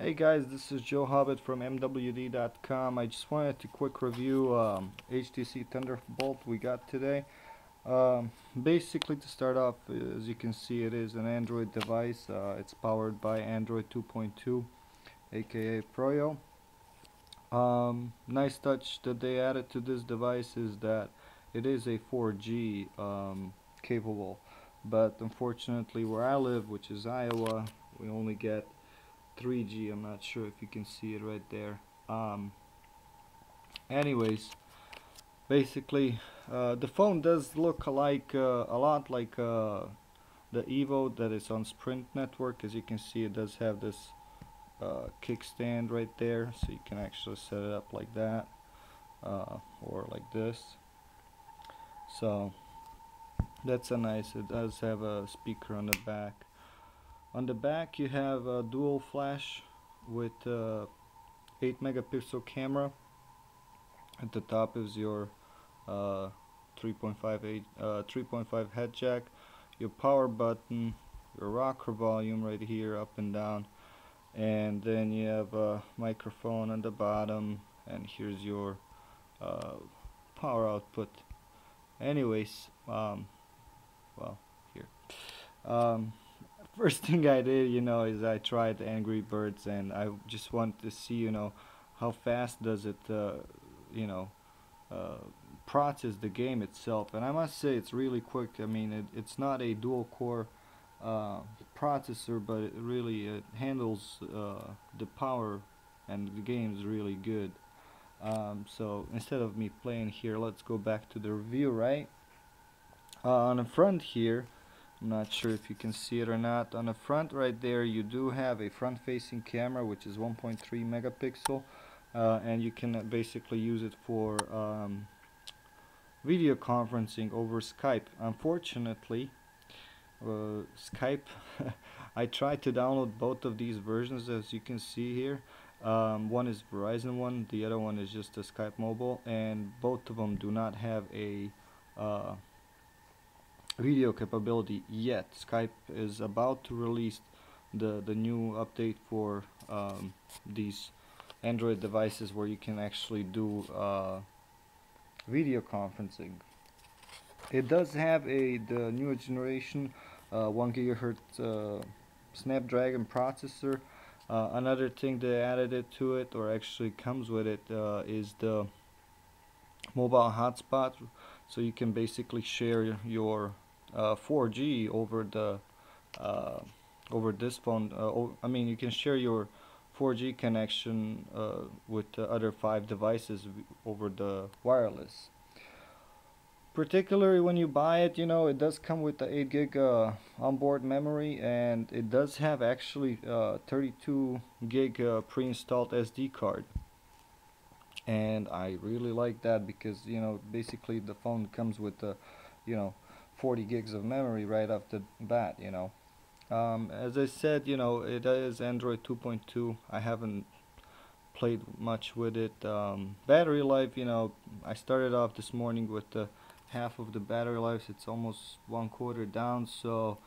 Hey guys, this is Joe Hobbit from MWD.com. I just wanted to quick review HTC Thunderbolt we got today. Basically, to start off, as you can see, it is an Android device. It's powered by Android 2.2, aka Froyo. Nice touch that they added to this device is that it is a 4G capable, but unfortunately, where I live, which is Iowa, we only get 3G. I'm not sure if you can see it right there. Anyways, basically, the phone does look like a lot like the Evo that is on Sprint network. As you can see, it does have this kickstand right there, so you can actually set it up like that or like this. So that's a nice. It does have a speaker on the back. On the back, you have a dual flash with 8 megapixel camera. At the top is your 3.5 head jack, your power button, your rocker volume right here, up and down, and then you have a microphone on the bottom, and here's your power output. Anyways, well, here. Um, First thing I did, is I tried Angry Birds, and I just wanted to see, how fast does it, you know, uh, process the game itself. And I must say, it's really quick. I mean, it's not a dual core processor, but it really handles the power, and the game's really good. So instead of me playing here, let's go back to the review, right? On the front here, I'm not sure if you can see it or not. On the front right there, you do have a front-facing camera, which is 1.3 megapixel, and you can basically use it for video conferencing over Skype. Unfortunately, Skype, I tried to download both of these versions, as you can see here. One is Verizon one, the other one is just a Skype mobile, and both of them do not have a video capability yet. Skype is about to release the new update for these Android devices where you can actually do video conferencing. It does have the newer generation 1 gigahertz Snapdragon processor. Another thing they added it to it, or actually comes with it, is the mobile hotspot, so you can basically share your 4G over the over this phone. I mean, you can share your 4G connection with the other 5 devices over the wireless. Particularly when you buy it, it does come with the 8 gig onboard memory, and it does have actually 32 gig pre-installed SD card. And I really like that because basically the phone comes with you know 40 gigs of memory right off the bat. As I said, it is Android 2.2. I haven't played much with it. Battery life, I started off this morning with half of the battery life. It's almost 1/4 down, so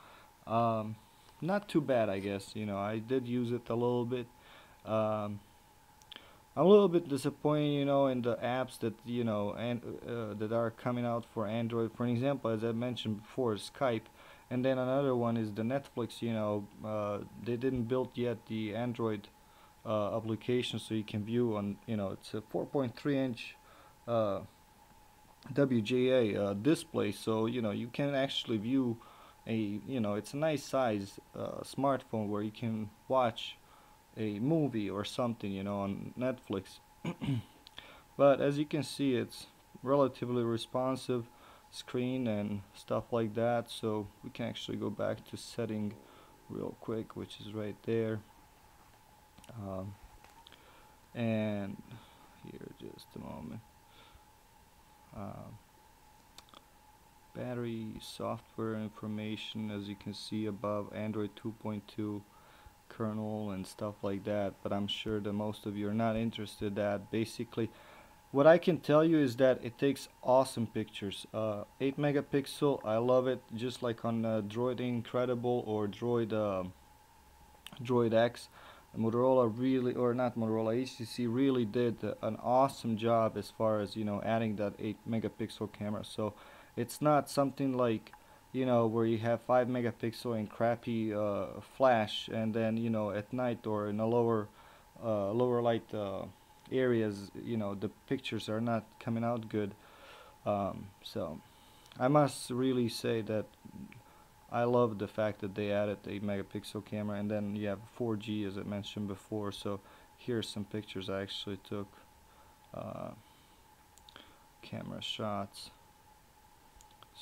not too bad, I guess. I did use it a little bit. um, I'm a little bit disappointed, in the apps that that are coming out for Android. For example, as I mentioned before, Skype, and then another one is the Netflix. They didn't build yet the Android application, so you can view on. It's a 4.3-inch WGA display, so you can actually view it's a nice size smartphone where you can watch a movie or something, on Netflix. But as you can see, it's relatively responsive screen and stuff like that. So we can actually go back to setting real quick, which is right there. And here, just a moment. Battery, software information, as you can see above, Android 2.2 kernel and stuff like that, but I'm sure that most of you are not interested in that. Basically, what I can tell you is that it takes awesome pictures. 8 megapixel, I love it, just like on Droid Incredible or Droid X. Motorola really, or not Motorola, HTC really did an awesome job as far as, you know, adding that 8 megapixel camera. So it's not something like, you know, where you have 5 megapixel and crappy flash, and then, you know, at night or in a lower light areas, you know, the pictures are not coming out good. So I must really say that I love the fact that they added 8 megapixel camera, and then you have 4G as I mentioned before. So here's some pictures I actually took, uh, camera shots.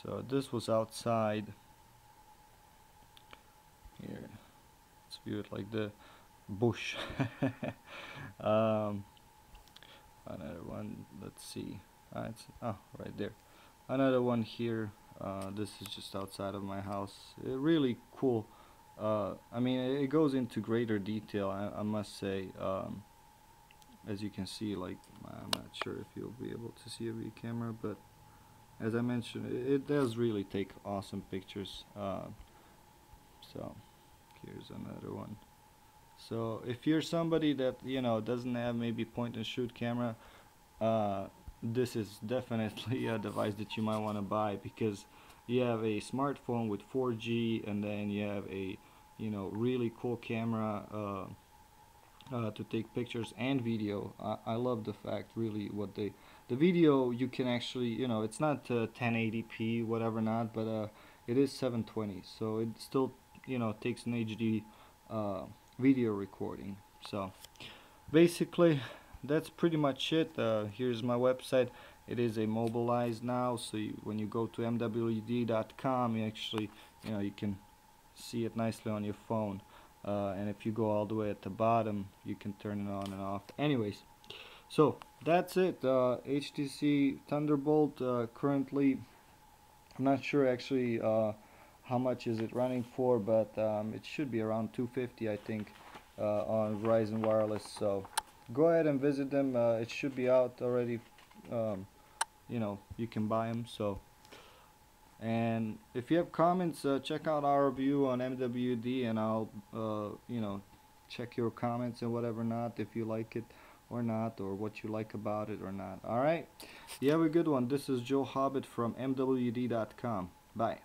So this was outside. Here, let's view it like the bush. um, Another one, let's see. It's right there. Another one here. This is just outside of my house. Really cool. I mean, it goes into greater detail, I must say. As you can see, like, I'm not sure if you'll be able to see it via camera, but as I mentioned, it does really take awesome pictures. So here's another one. So if you're somebody that, you know, doesn't have maybe point and shoot camera, this is definitely a device that you might want to buy, because you have a smartphone with 4G, and then you have a, you know, really cool camera to take pictures and video. I love the fact really what the video, you can actually, you know, it's not 1080p whatever not, but it is 720, so it still, you know, takes an HD video recording. So basically that's pretty much it. Here's my website. It is immobilized now, so when you go to mwd.com, you actually, you know, you can see it nicely on your phone. And if you go all the way at the bottom, you can turn it on and off. Anyways, so that's it. HTC Thunderbolt, currently I'm not sure actually how much is it running for, but it should be around 250 I think, on Verizon Wireless. So go ahead and visit them. It should be out already. You know, you can buy them. So, and if you have comments, check out our review on MWD, and I'll you know, check your comments and whatever not, if you like it or not, or what you like about it or not. Alright, you have a good one. This is Joe Hobbit from MWD.com. Bye.